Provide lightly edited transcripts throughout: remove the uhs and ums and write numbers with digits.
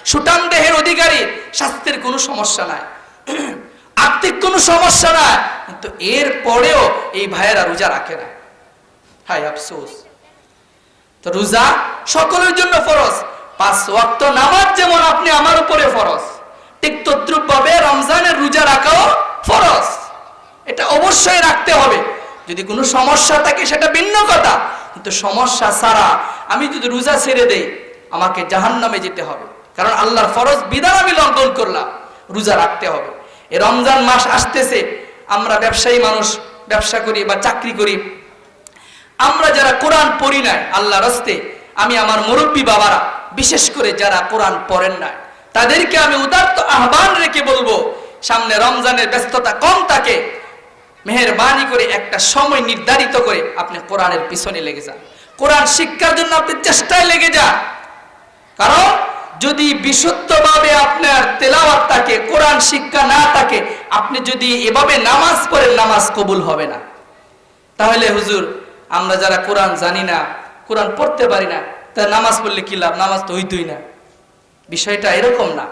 সুঠাম দেহের অধিকারী, স্বাস্থ্যের কোনো সমস্যা নাই, আর্থিক কোনো সমস্যা নাই, কিন্তু এর পরেও এই ভাইয়েরা রোজা রাখে না। হায় আফসোস। তো রোজা সকলের জন্য ফরজ। 5 ওয়াক্ত নামাজ যেমন আপনি আমার উপরে ফরজ, ঠিক তদ্রুপ ভাবে রমজানের রোজা রাখাও ফরজ। এটা অবশ্যই রাখতে হবে। যদি কোনো সমস্যা থাকে সেটা ভিন্ন কথা, কিন্তু সমস্যা ছাড়া আমি যদি রোজা ছেড়ে দেই আমাকে জাহান্নামে যেতে হবে, কারণ আল্লাহর ফরজ বিধান আমি লঙ্ঘন করলাম। রোজা রাখতে হবে। এই রমজান মাস আসতেছে, আমরা ব্যবসায়ী মানুষ, ব্যবসা করি বা চাকরি করি, আমরা যারা কোরআন পড়ি নাই, আল্লাহর রাস্তে আমি আমার মুরব্বী বাবারা, বিশেষ করে যারা কোরআন পড়েন না, তাদেরকে আমি উদাত্ত আহ্বান রেখে বলবো, সামনে রমজানের ব্যস্ততা কম থাকে, মেহেরবানি করে একটা সময় নির্ধারিত করে আপনি কোরআনের পিছনে লেগে যান, কোরআন শিক্ষার জন্য আপনি চেষ্টায় লেগে যান। কারণ যদি বিশুদ্ধভাবে আপনার তেলাওয়াত থাকে, কোরআন শিক্ষা না থাকে, আপনি যদি এভাবে নামাজ পড়েন নামাজ কবুল হবে না। তাহলে হুজুর আমরা যারা কোরআন জানি না, কোরআন পড়তে পারি না, তা নামাজ পড়লে কি লাভ? নামাজ তো হইতই না। বিষয়টা এরকম না।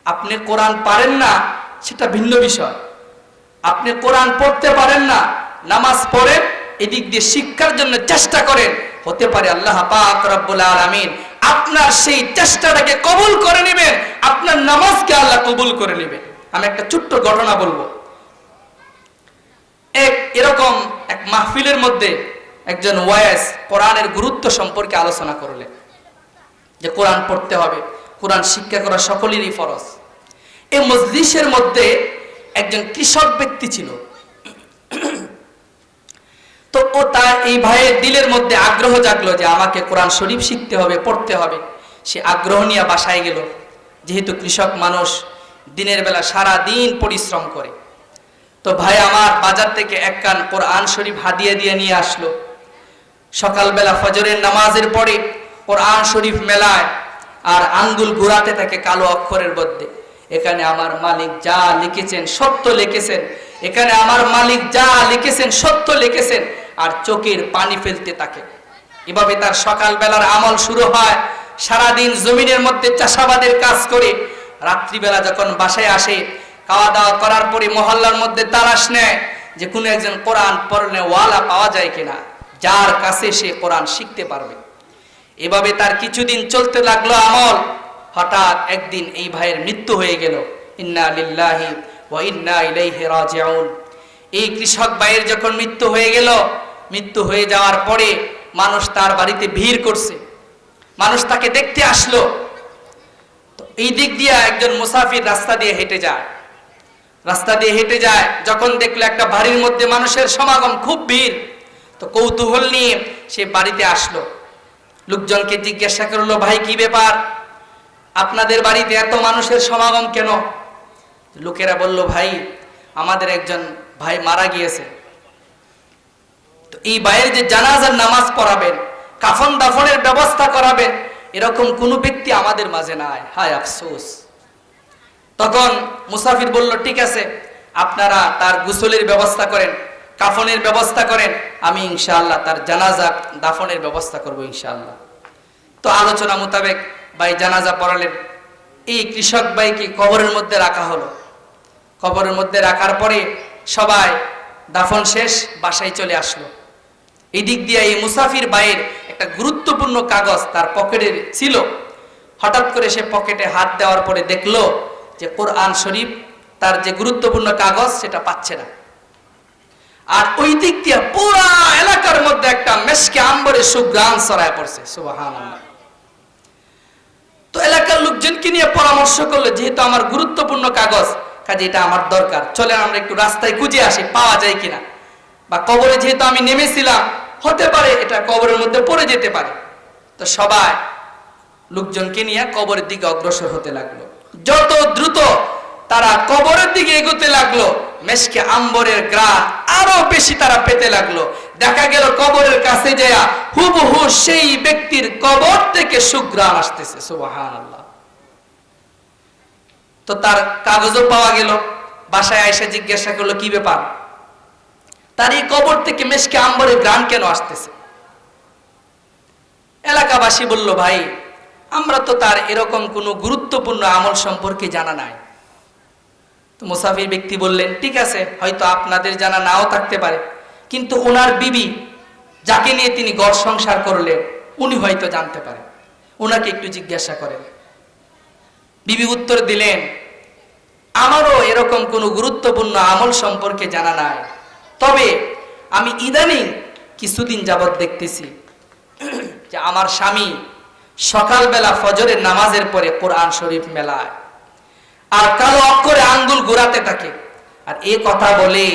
আপনি কোরআন পারেন না সেটা ভিন্ন বিষয়, আপনি কোরআন পড়তে পারেন না, নামাজ পড়েন, এদিক দিয়ে শিক্ষার জন্য চেষ্টা করেন, হতে পারে আল্লাহ পাক রব্বুল আলামিন আপনার সেই চেষ্টাটাকে কবুল করে নেবেন, আপনার নামাজকে আল্লাহ কবুল করে নেবেন। আমি একটা ছোট্ট ঘটনা বলবো। এরকম এক মাহফিলের মধ্যে একজন ওয়াইজ কোরআনের গুরুত্ব সম্পর্কে আলোচনা করলেন, যে কোরআন পড়তে হবে, কোরআন শিক্ষা করা সকলেরই ফরজ। এই মজলিসের মধ্যে একজন কৃষক ব্যক্তি ছিল। তো ও তার এই ভাইয়ের দিলের মধ্যে আগ্রহ জাগলো যে আমাকে কোরআন শরীফ শিখতে হবে, পড়তে হবে। সে আগ্রহ নিয়ে বাসায় গেল। যেহেতু কৃষক মানুষ, দিনের বেলা সারা দিন পরিশ্রম করে, তো ভাই আমার বাজার থেকে এক কান কোরআন শরীফ হাদিয়া দিয়ে নিয়ে আসলো। সকালবেলা ফজরের নামাজের পরে কোরআন শরীফ মেলায় আর আঙ্গুল ঘুরাতে থাকে কালো অক্ষরের মধ্যে, এখানে আমার মালিক যা লিখেছেন সত্য লিখেছেন, এখানে আমার মালিক যা লিখেছেন সত্য লিখেছেন, আর চোখের পানি ফেলতে থাকে। এভাবে তার সকালবেলার আমল শুরু হয়। সারাদিন জমিনের মধ্যে চাষাবাদের কাজ করে রাত্রিবেলা যখন বাসায় আসে, খাওয়া দাওয়া করার পরে মহল্লার মধ্যে তালাশ নেয় যে কোনো একজন কোরআন পড়নে ওয়ালা পাওয়া যায় কিনা, যার কাছে সে কোরআন শিখতে পারবে। এভাবে তার কিছুদিন চলতে লাগলো আমল। হঠাৎ একদিন এই ভাইয়ের মৃত্যু হয়ে গেল। ইন্না লিল্লাহি ওয়া ইন্না ইলাইহি রাজিউন। এই কৃষক ভাইয়ের যখন মৃত্যু হয়ে গেল, মৃত্যু হয়ে যাওয়ার পরে মানুষ তার বাড়িতে ভিড় করছে, মানুষ তাকে দেখতে আসলো। তো এই দিক দিয়ে একজন মুসাফির রাস্তা দিয়ে হেঁটে যায়, যখন দেখলো একটা বাড়ির মধ্যে মানুষের সমাগম, খুব ভিড়, তো কৌতূহল নিয়ে সে বাড়িতে আসলো। লোকজনকে জিজ্ঞাসা করলো, ভাই কি ব্যাপার, আপনাদের বাড়িতে এত মানুষের সমাগম কেন? লোকেরা বলল, ভাই আমাদের একজন ভাই মারা গিয়েছে, তো এই ভাইয়ের যে জানাজার নামাজ পড়াবেন, কাফন দাফনের ব্যবস্থা করাবেন, এরকম কোনো ব্যক্তি আমাদের মাঝে নাই। হায় আফসোস। তখন মুসাফির বলল, ঠিক আছে, আপনারা তার গোসলের ব্যবস্থা করেন, কাফনের ব্যবস্থা করেন, আমি ইনশাআল্লাহ তার জানাজা দাফনের ব্যবস্থা করব ইনশাআল্লাহ। তো আলোচনা মোতাবেক ভাই জানাজা পড়ালেন। এই কৃষক ভাইকে কবরের মধ্যে রাখা হলো। কবরের মধ্যে রাখার পরে সবাই দাফন শেষ, বাসায় চলে আসলো। এই দিক দিয়ে এই মুসাফির ভাইয়ের একটা গুরুত্বপূর্ণ কাগজ তার পকেটে ছিল। হঠাৎ করে সে পকেটে হাত দেওয়ার পরে দেখলো যে কোরআন শরীফ, তার যে গুরুত্বপূর্ণ কাগজ, সেটা পাচ্ছে না। আর ওই দিক দিয়ে পুরা এলাকার মধ্যে একটা মেশকে আম্বরের সুঘ্রাণ ছড়ায় পড়ছে। সুবহানাল্লাহ। তো এলাকার লোকজনকে নিয়ে পরামর্শ করলো, যেহেতু আমার গুরুত্বপূর্ণ কাগজ, কাজে এটা আমার দরকার, চলেন আমরা একটু রাস্তায় খুঁজে আসি পাওয়া যায় কিনা, বা কবরে যেহেতু আমি নেমেছিলাম, হতে পারে এটা কবরের মধ্যে পড়ে যেতে পারে। তো সবাই লোকজনকে নিয়ে কবরের দিকে অগ্রসর হতে লাগলো। যত দ্রুত তারা কবরের দিকে এগোতে লাগলো, মেশকে আম্বরের গ্রাণ আরো বেশি তারা পেতে লাগলো। দেখা গেল কবরের কাছে যায় হুবহু সেই ব্যক্তির কবর থেকে সুঘ্রাণ আসতেছে। সুবহানাল্লাহ। তো তার কাগজও পাওয়া গেল। বাসায় এসে জিজ্ঞাসা করলো, কি ব্যাপার, তার এই কবর থেকে মেশকে আম্বরের গ্রাণ কেন আসতেছে? এলাকাবাসী বলল, ভাই আমরা তো তার এরকম কোনো গুরুত্বপূর্ণ আমল সম্পর্কে জানা নাই। তো মুসাফির ব্যক্তি বললেন, ঠিক আছে, হয়তো আপনাদের জানা নাও থাকতে পারে, কিন্তু ওনার বিবি যাকে নিয়ে তিনি ঘর সংসার করলেন উনি হয়তো জানতে পারেন, ওনাকে একটু জিজ্ঞাসা করেন। বিবি উত্তর দিলেন, আমারও এরকম কোনো গুরুত্বপূর্ণ আমল সম্পর্কে জানা নাই, তবে আমি ইদানিং কিছুদিন যাবৎ দেখতেছি যে আমার স্বামী সকালবেলা ফজরের নামাজের পরে কোরআন শরীফ মেলায় আর কালো অক্ষরে আঙ্গুল ঘোরাতে থাকে, আর এই কথা বলে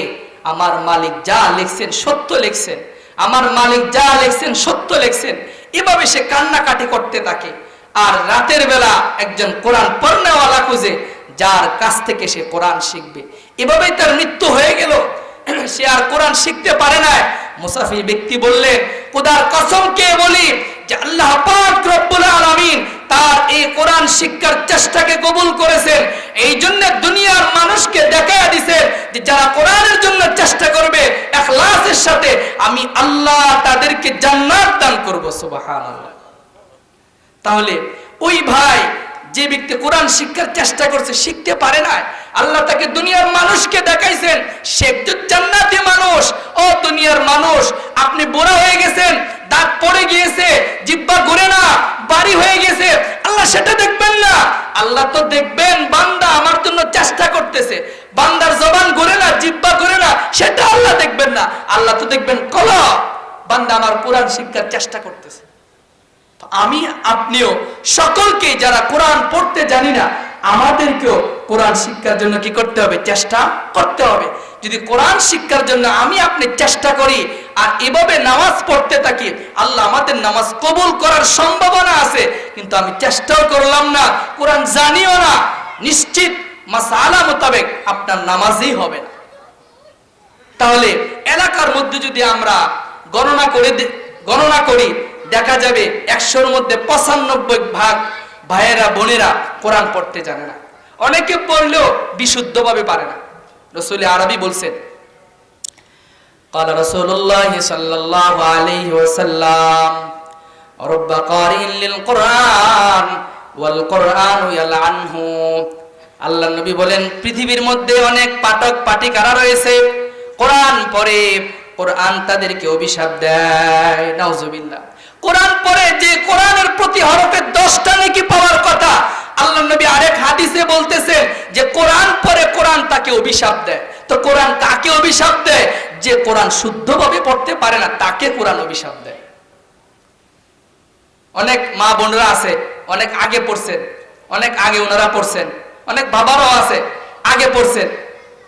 আমার মালিক যা লিখছেন সত্য লিখছেন, আমার মালিক যা লিখছেন সত্য লিখছেন, এভাবে সে কান্নাকাটি করতে থাকে। আর রাতের বেলা একজন কোরআন পড়নেওয়ালা খুঁজে যার কাছ থেকে সে কোরআন শিখবে। এভাবেই তার মৃত্যু হয়ে গেল, সে আর কোরআন শিখতে পারে না। মুসাফির ব্যক্তি বললেন, খোদার কসম কে বলি যে আল্লাহ পাক রব্বুল আলামিন তার এই কোরআন শিক্ষার চেষ্টাকে কবুল করেছেন, এই জন্য দুনিয়ার মানুষকে দেখায়া দিয়েছেন যে যারা কোরআনের জন্য চেষ্টা করবে ইখলাসের সাথে, আমি আল্লাহ তাদেরকে জান্নাত দান করব। সুবহানাল্লাহ। তাহলে ওই ভাই যে ব্যক্তি কোরআন শিক্ষার চেষ্টা করছে, শিখতে পারে না, আল্লাহ তাকে দুনিয়ার মানুষকে দেখাইছেন সে একজন জান্নাতি মানুষ। ও দুনিয়ার মানুষ, আপনি বুড়া হয়ে গেছেন, দাঁত পড়ে গিয়েছে, জিহ্বা ঘুরে না, বাড়ি হয়ে গেছে, আল্লাহ সেটা দেখবেন না। আল্লাহ তো দেখবেন বান্দা আমার জন্য চেষ্টা করতেছে, বান্দার জবান ঘুরে না, জিহ্বা ঘুরে না, সেটা আল্লাহ দেখবেন না। আল্লাহ তো দেখবেন কলব, বান্দা আমার কোরআন শিক্ষার চেষ্টা করতেছে। আমি আপনিও সকলকে যারা কোরআন পড়তে জানি না, আমাদেরকেও কোরআন শিক্ষার জন্য কি করতে হবে? চেষ্টা করতে হবে। যদি কোরআন শিক্ষার জন্য আমি আপনি চেষ্টা করি আর এভাবে নামাজ পড়তে থাকি, আল্লাহ আমাদের নামাজ কবুল করার সম্ভাবনা আছে, কিন্তু আমি চেষ্টাও করলাম না, কোরআন জানিও না, নিশ্চিত মাসআলা মোতাবেক আপনার নামাজই হবে না। তাহলে এলাকার মধ্যে যদি আমরা গণনা করি দেখা যাবে 100-র মধ্যে 95 ভাগ ভাইয়েরা বোনেরা কোরআন পড়তে জানে না, অনেকে পড়লেও বিশুদ্ধভাবে পারে না। রাসূল আরবি বলছেন, قال رسول الله صلى الله عليه وسلم رب قارئ للقرآن والقرآن يلعنه। আল্লাহ নবী বলেন, পৃথিবীর মধ্যে অনেক পাঠক পাঠিকারা রয়েছে, কোরআন পড়ে, কোরআন তাদেরকে অভিশাপ দেয়। নাউজুবিল্লাহ। কোরআন পড়ে যে কোরআনের প্রতি হরফে 10টা নেকি পাওয়ার কথা, আল্লাহ নবী আরেক হাদিসে বলতেছেন যে কোরআন পড়ে কোরআন তাকে অভিশাপ দেয়। তো কোরআন কাকে অভিশাপ দেয়? যে কোরআন শুদ্ধভাবে পড়তে পারে না তাকে কোরআন অভিশাপ দেয়। অনেক মা বোনরা আছে অনেক আগে পড়ছেন, অনেক আগে ওনারা পড়ছেন, অনেক বাবারাও আছে আগে পড়ছেন,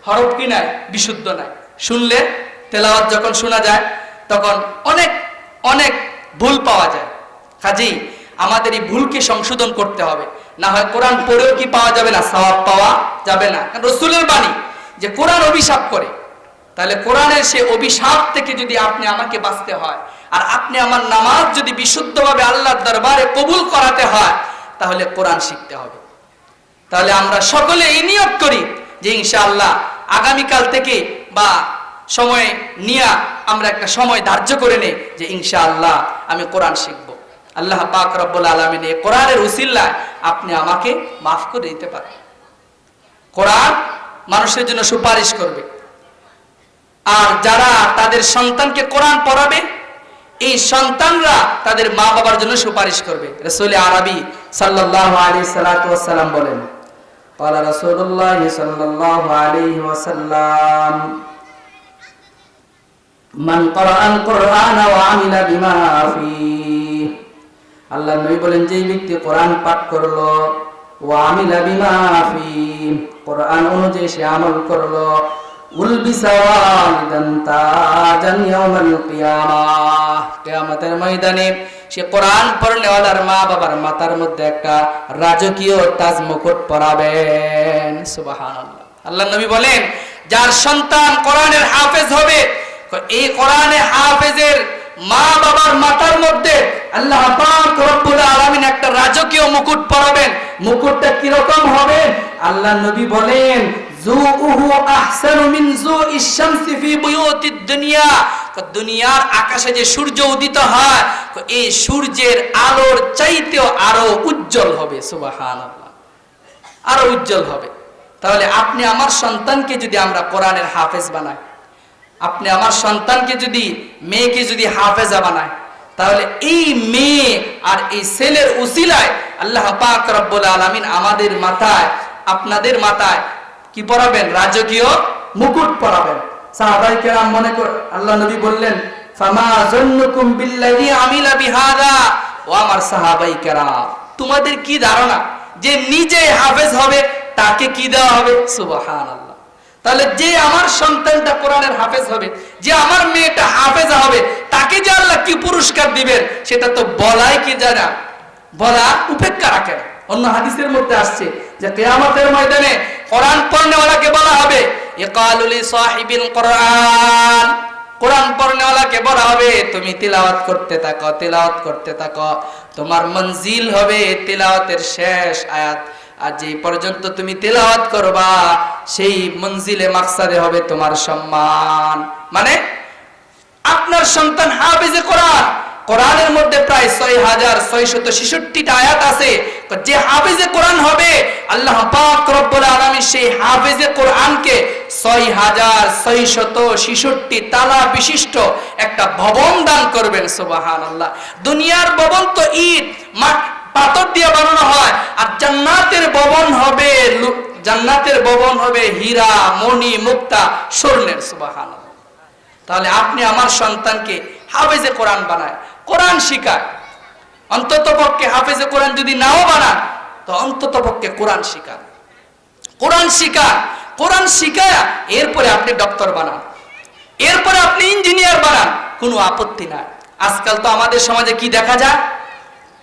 হরফ কি নাই, বিশুদ্ধ নাই, শুনলে তেলাওয়াত যখন শোনা যায় তখন অনেক অনেক ভুল পাওয়া যায়। কাজী আমাদের এই ভুলকে সংশোধন করতে হবে, না হয় কোরআন পড়েও কি পাওয়া যাবে না, সওয়াব পাওয়া যাবে না। কারণ রাসূলের বাণী যে কোরআন অভিশাপ করে, তাহলে কোরআনের সে অভিশাপ থেকে যদি আপনি আমাকে বাঁচতে হয় আর আপনি আমার নামাজ যদি বিশুদ্ধভাবে আল্লাহর দরবারে কবুল করাতে হয়, তাহলে কোরআন শিখতে হবে। তাহলে আমরা সকলে এই নিয়ত করি যে ইনশাআল্লাহ আগামীকাল থেকে বা সময় নিয়ে আমরা একটা সময় ধার্য করে নেই যে ইনশাআল্লাহ আমি কোরআন শিখব। আল্লাহ পাক রব্বুল আলামিন এই কোরআনের উসিলায় আপনি আমাকে মাফ করে দিতে পারেন। কোরআন মানুষের জন্য সুপারিশ করবে, আর যারা তাদের সন্তানকে কোরআন পড়াবে এই সন্তানরা তাদের মা বাবার জন্য সুপারিশ করবে। রাসূল আরবি সাল্লাল্লাহু আলাইহি ওয়াসাল্লাম বলেন, قال رسول الله صلى الله عليه وسلم من قرأ القرآن وعمل بما فيه। আল্লাহ নবী বলেন, যে ব্যক্তি কোরআন পাঠ করলো, ওয়ামিলা বিমা ফিহি, কোরআন অনুযায়ী সে আমল করলো, উলবিসা ওয়ালিদান তাজান ইয়াউমাল কিয়ামাহ, কিয়ামতের ময়দানে সে কোরআন পড়নেওয়ালার মা বাবার মাথার মধ্যে একটা রাজকীয় তাজ মুকুট পরাবেন। সুবহানাল্লাহ। আল্লাহ নবী বলেন, যার সন্তান কোরআনের হাফেজ হবে, এই কোরআনে হাফেজের মা বাবার মাথার মধ্যে আল্লাহ পাক রব্বুল আলামিন একটা রাজকীয় মুকুট পরাবেন। মুকুটটা কি রকম হবে? আল্লাহ নবী বলেন, যুউহু আহসানু মিন যুইশ শামসি ফি বুয়ুতিদ দুনিয়া, দুনিয়ার আকাশে যে সূর্য উদিত হয় এই সূর্যের আলোর চাইতেও আরো উজ্জ্বল হবে। সুবহানাল্লাহ, আরো উজ্জ্বল হবে। তাহলে আপনি আমার সন্তানকে যদি আমরা কোরআনের হাফেজ বানাই, আপনি আমার সন্তানকে যদি, মেয়েকে যদি হাফেজা বানায়, তাহলে এই মেয়ে আর এই ছেলের উসিলায় আল্লাহ পাক রব্বুল আলামিন আমাদের মাথায়, আপনাদের মাথায় কি পরাবেন? রাজকীয় মুকুট পরাবেন। সাহাবায়ে কেরাম মনে করে আল্লাহ নবী বললেন, ফামা যন্নুকুম বিল্লাযী আমিলা বিহাদা। ও আমার সাহাবায়ে কেরাম, তোমাদের কি ধারণা যে নিজে হাফেজ হবে তাকে কি দেওয়া হবে? সুবহানাল্লাহ। তাহলে যে আমার সন্তানটা কোরআনের হাফেজ হবে, যে আমার মেয়েটা হাফেজা হবে, তাকে যে আল্লাহ কি পুরস্কার দিবেন সেটা তো বলাই কি জানা, বলা উপেক্ষা রাখে না। অন্য হাদিসের মধ্যে আসছে যে কিয়ামতের ময়দানে কোরআন পড়নেওয়ালাকে বলা হবে, ইকালু লি সাহিবিল কোরআন, কোরআন পড়নেওয়ালাকে বলা হবে তুমি তিলাওয়াত করতে থাকো, তিলাওয়াত করতে থাকো, তোমার মঞ্জিল হবে তিলাওয়াতের শেষ আয়াত, আর যে পর্যন্ত তুমি তিলাওয়াত করবা সেই মঞ্জিলে মাকসাদে হবে তোমার সম্মান। মানে আপনার সন্তান হাফেজে কোরআন, কোরআনের মধ্যে প্রায় ৬৬৬৬টা আয়াত আছে, যে হাফেজে কোরআন হবে আল্লাহ পাক রব্বুল আলামিন সেই হাফেজে কোরআনকে ৬৬৬৬ তালা বিশিষ্ট একটা ভবন দান করবেন। সুবহানাল্লাহ। দুনিয়ার ভবন তো ইট পাথর দিয়ে বানানো হয়, আর জান্নাতের ভবন হবে, জান্নাতের ভবন হবে হীরা, মণি, মুক্তা, স্বর্ণের। সুবহানাল্লাহ। তাহলে আপনি আমার সন্তানকে হাফেজে কোরআন বানায়, কোরআন শিখায়, অন্তত পক্ষে হাফেজে কোরআন যদি নাও বানান তো অন্তত পক্ষে কোরআন শিখান, কোরআন শিখান, কোরআন শিখায় এরপরে আপনি ডক্টর বানান, এরপরে আপনি ইঞ্জিনিয়ার বানান, কোনো আপত্তি নাই। আজকাল তো আমাদের সমাজে কি দেখা যায়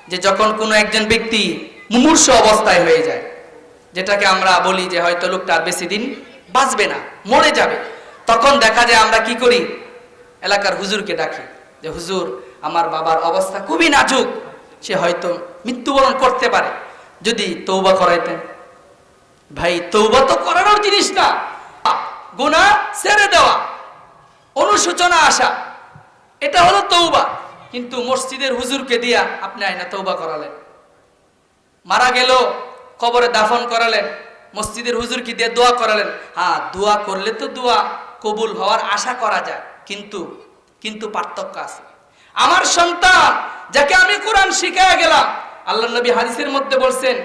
যে যখন কোনো একজন ব্যক্তি মুমূর্ষ অবস্থায় হয়ে যায়, যেটাকে আমরা বলি যে হয়তো লোকটা আর বেশি দিন বাঁচবে না, মরে যাবে, তখন দেখা যায় আমরা কি করি, এলাকার হুজুরকে ডাকি যে হুজুর আমার বাবার অবস্থা খুবই নাজুক, সে হয়তো মৃত্যুবরণ করতে পারে, যদি তওবা করাইতেন। ভাই তওবা তো করানোর জিনিস না, গুনাহ ছেড়ে দেওয়া, অনুশোচনা আসা, এটা হলো তওবা। কিন্তু মসজিদের হুজুরকে দিয়া আপনি আইনা তওবা করালেন, মারা গেল কবরে দাফন করালেন, মসজিদের হুজুরকে দিয়ে দোয়া করালেন। হ্যাঁ, দোয়া করলে তো দোয়া কবুল হওয়ার আশা করা যায়, কিন্তু পার্থক্য আছে। আমার সন্তান যাকে আমি কোরআন শিখায়া গেলাম, আল্লাহ নবী হাদিসের মধ্যে বলছেন,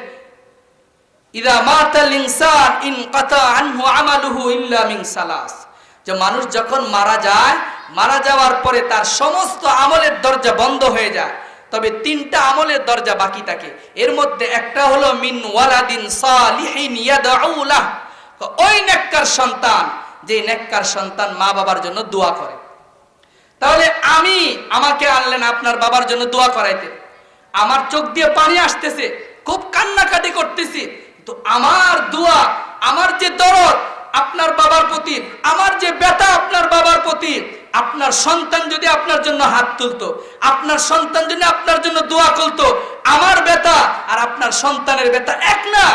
ইদা মাতাল ইনসান ইনকাতা আনহু আমালুহু ইল্লা মিন সালাস, যে মানুষ যখন মারা যায়, মারা যাওয়ার পরে তার সমস্ত আমলের দরজা বন্ধ হয়ে যায়, তবে 3টা আমলের দরজা বাকি থাকে। এর মধ্যে একটা হলো মিন ওয়ালাদিন সালিহিন ইয়াদউ লাহ, ওই নেককার সন্তান, যে নেককার সন্তান মা বাবার জন্য দোয়া করে। তাহলে আমাকে আনলেন আপনার বাবার জন্য দোয়া করাইতে, আমার চোখ দিয়ে পানি আসতেছে, খুব কান্নাকাটি করতেছি, তো আমার দোয়া, আমার যে দরদ আপনার বাবার প্রতি, আমার যে ব্যথা আপনার বাবার প্রতি, আপনার সন্তান যদি আপনার জন্য হাত তুলতো, আপনার সন্তান যদি আপনার জন্য দোয়া করতো, আমার ব্যথা আর আপনার সন্তানের ব্যথা এক না।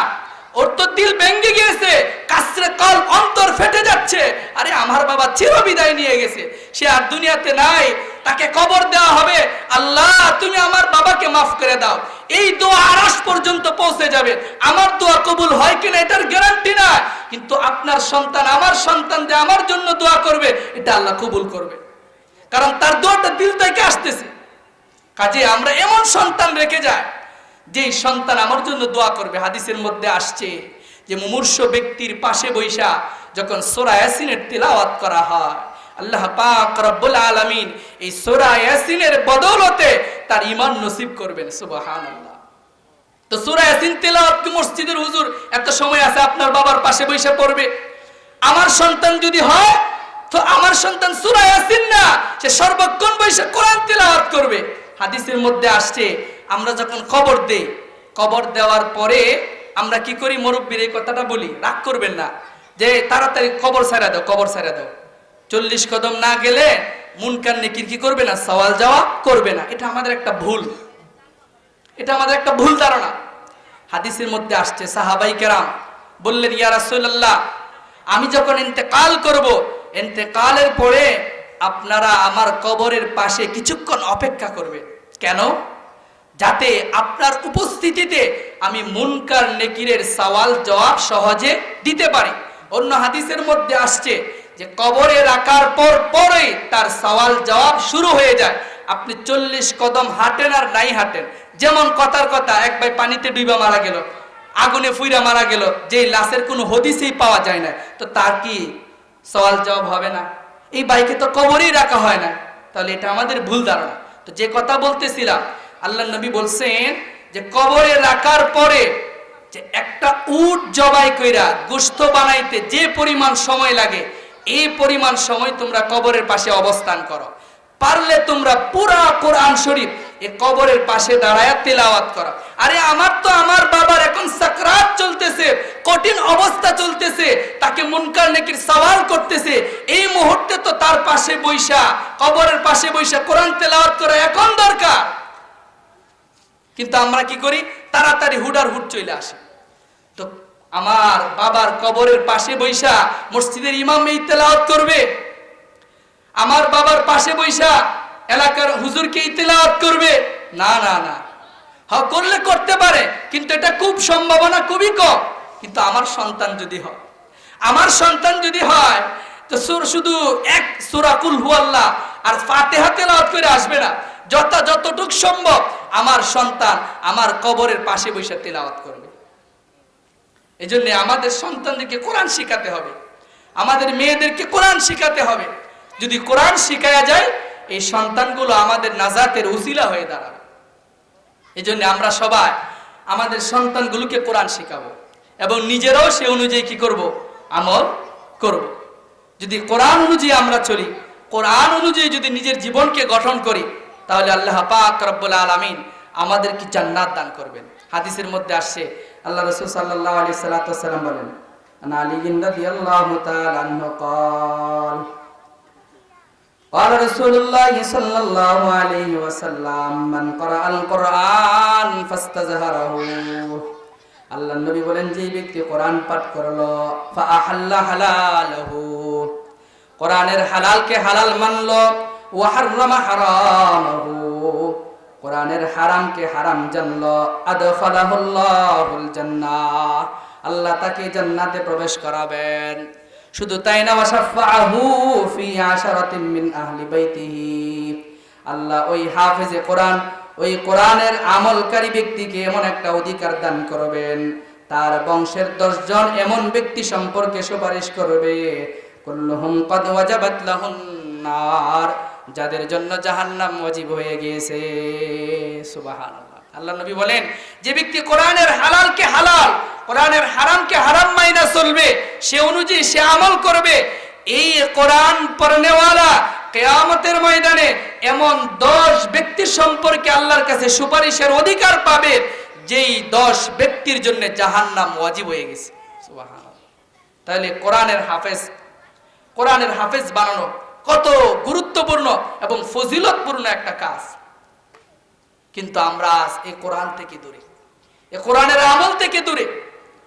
ওর তো দিল ভেঙে গিয়েছে, কাসরে কলব, অন্তর ফেটে যাচ্ছে, আরে আমার বাবা চিরবিদায় নিয়ে গেছে, সে আর দুনিয়াতে নাই, তাকে কবর দেওয়া হবে, আল্লাহ তুমি আমার বাবাকে মাফ করে দাও। এই দোয়া আরশ পর্যন্ত পৌঁছে যাবে, আমার দোয়া কবুল হয় কিনা এটার গ্যারান্টি না, কিন্তু আপনার সন্তান, আমার সন্তান যে আমার জন্য দোয়া করবে, এটা আল্লাহ কবুল করবে, কারণ তার দোয়াটা দিল থেকে আসতেছে। কাজে আমরা এমন সন্তান রেখে যাই যে সন্তান আমার জন্য দোয়া করবে। হাদিসের মধ্যে আসছে যে মুমূর্ষ ব্যক্তির পাশে বৈশা যখন সূরা ইয়াসিনের তিলাওয়াত করা হয়, আল্লাহ পাক রব্বুল আলামিন এই সূরা ইয়াসিনের বদৌলতে তার ঈমান নসিব করবেন। সুবহানাল্লাহ। তো সূরা ইয়াসিন তিলাওয়াত কি মসজিদের হুজুর এত সময় আছে আপনার বাবার পাশে বৈশা পড়বে? আমার সন্তান যদি হয় তো আমার সন্তান সূরা ইয়াসিন না, সে সর্বক্ষণ বৈশা কোরআন তিলাওয়াত করবে। হাদিসের মধ্যে আসছে আমরা যখন কবর দেই, কবর দেওয়ার পরে আমরা কি করি, মুরব্বীর এই কথাটা বলি, রাগ করবেন না, যে তাড়াতাড়ি কবর ছাড়া দাও, কবর ছাড়া দাও, 40 কদম না গেলে মুনকার নেকির কি করবে না, সওয়াল জবাব করবে না। এটা আমাদের একটা ভুল, এটা আমাদের একটা ভুল ধারণা। হাদিসের মধ্যে আসছে সাহাবাই কেরাম বললেন, ইয়া রাসূলুল্লাহ, আমি যখন ইন্তেকাল করব, ইন্তেকালের পরে আপনারা আমার কবরের পাশে কিছুক্ষণ অপেক্ষা করবেন। কেন? যাতে আপনার উপস্থিতিতে আমি মুনকার নেকিরের সওয়াল জবাব সহজে দিতে পারি। অন্য হাদিসের মধ্যে আসছে যে কবরে রাখার পর পরেই তার সওয়াল জবাব শুরু হয়ে যায়। আপনি 40 কদম হাঁটেন আর নাই হাঁটেন, যেমন কথার কথা এক ভাই পানিতে ডুবা মারা গেল, আগুনে ফুইরা মারা গেল, যে লাশের কোনো হদিসই পাওয়া যায় না, তো তার কি সওয়াল জবাব হবে না? এই ভাইকে তো কবরেই রাখা হয় না। তাহলে এটা আমাদের ভুল ধারণা। তো যে কথা বলতেছিলাম, আল্লাহ নবী বলছেন যে কবরে রাখার পরে যে একটা উট জবাই কইরা গোশত বানাইতে যে পরিমাণ সময় লাগে, এই পরিমাণ সময় তোমরা কবরের পাশে অবস্থান করো। পারলে তোমরা পুরা কোরআন শরীফ এই কবরের পাশে দাঁড়ায় তিলাওয়াত করো। আরে আমার তো আমার বাবার এখন সাকরাত চলতেছে, কঠিন অবস্থা চলতেছে, তাকে মুনকার নেকির সওয়াল করতেছে, এই মুহূর্তে তো তার পাশে বৈশা, কবরের পাশে বৈশা কোরআন তেলাওয়াত করা এখন দরকার। কিন্তু আমরা কি করি? তাড়াতাড়ি হুডার হুড চলে আসে। তো আমার বাবার কবরের পাশে বৈশা মসজিদের ইমাম এই তেলাওয়াত করবে? আমার বাবার পাশে বৈশা এলাকার হুজুরকে এই তেলাওয়াত করবে? না না না। হ্যাঁ, করলে করতে পারে, কিন্তু এটা খুব সম্ভাবনা খুবই কম। কিন্তু আমার সন্তান যদি হয়, আমার সন্তান যদি হয়, তো শুধু এক সূরা কুল হুয়াল্লাহ আর ফাতিহা তেলাওয়াত করে আসবে না। যতটুক সম্ভব আমার সন্তান আমার কবরের পাশে বসে তেলাওয়াত করবে। এই জন্য আমাদের সন্তানদেরকে কোরআন শিখাতে হবে, আমাদের মেয়েদেরকে কোরআন শিখাতে হবে। যদি কোরআন শিখায়া যায়, এই সন্তানগুলো আমাদের নাজাতের উসিলা হয়ে দাঁড়াবে। এই জন্য আমরা সবাই আমাদের সন্তানগুলোকে কোরআন শিখাবো এবং নিজেরাও সে অনুযায়ী কি করব? আমল করব। যদি কোরআন অনুযায়ী আমরা চলি, কোরআন অনুযায়ী যদি নিজের জীবনকে গঠন করি, তাহলে আল্লাহ পাক রব্বুল আলামিন আমাদেরকে জান্নাত দান করবেন। হাদিসের মধ্যে আসছে, আল্লাহ রাসূল সাল্লাল্লাহু আলাইহি সাল্লাম বলেন, আনা আলী রাদিয়াল্লাহু তাআলা আনহু قال قال رسول الله صلى الله عليه وسلم من قرأ القرآن فاستظهره। আল্লাহ নবী বলেন, যে ব্যক্তি কোরআন পাঠ করলো, ফাআহাল্লা হালালাহু, কোরআনের হালালকে হালাল মানলো, ওয়া হাররামা হারামাহু, কোরআনের হারামকে হারাম জানলো, আদখালাহুল্লাহুল জান্নাহ, আল্লাহ তাকে জান্নাতে প্রবেশ করাবেন। শুধু তাই না, ওয়াশাফাআহু ফি আশারাতিন মিন আহলি বাইতিহি, আল্লাহ ওই হাফেজে কোরআন, ওই কোরআনের আমলকারী ব্যক্তিকে এমন একটা অধিকার দান করবেন, তার বংশের 10 জন এমন ব্যক্তি সম্পর্কে সুপারিশ করবে, কুল্লুহুম ক্বাদ ওয়াজাবাত লাহুন নার, যাদের জন্য জাহান্নাম ওয়াজিব হয়ে গিয়েছে। সুবহানাল্লাহ। আল্লাহ নবী বলেন, যে ব্যক্তি কোরআনের হালালকে হালাল, কোরআনের হারামকে হারাম মাইনা চলবে, সে অনুযায়ী সে আমল করবে, এই কোরআন পড়নেওয়ালা কিয়ামতের ময়দানে এমন 10 ব্যক্তি সম্পর্কে আল্লাহর কাছে সুপারিশের অধিকার পাবে, যেই 10 ব্যক্তির জন্য জাহান্নাম ওয়াজিব হয়ে গেছে। সুবহানাল্লাহ। তাহলে কোরআনের হাফেজ বানানো কত গুরুত্বপূর্ণ এবং ফজিলতপূর্ণ একটা কাজ। কিন্তু আমরা আজ এই কোরআন থেকে দূরে, এই কোরআনের আমল থেকে দূরে,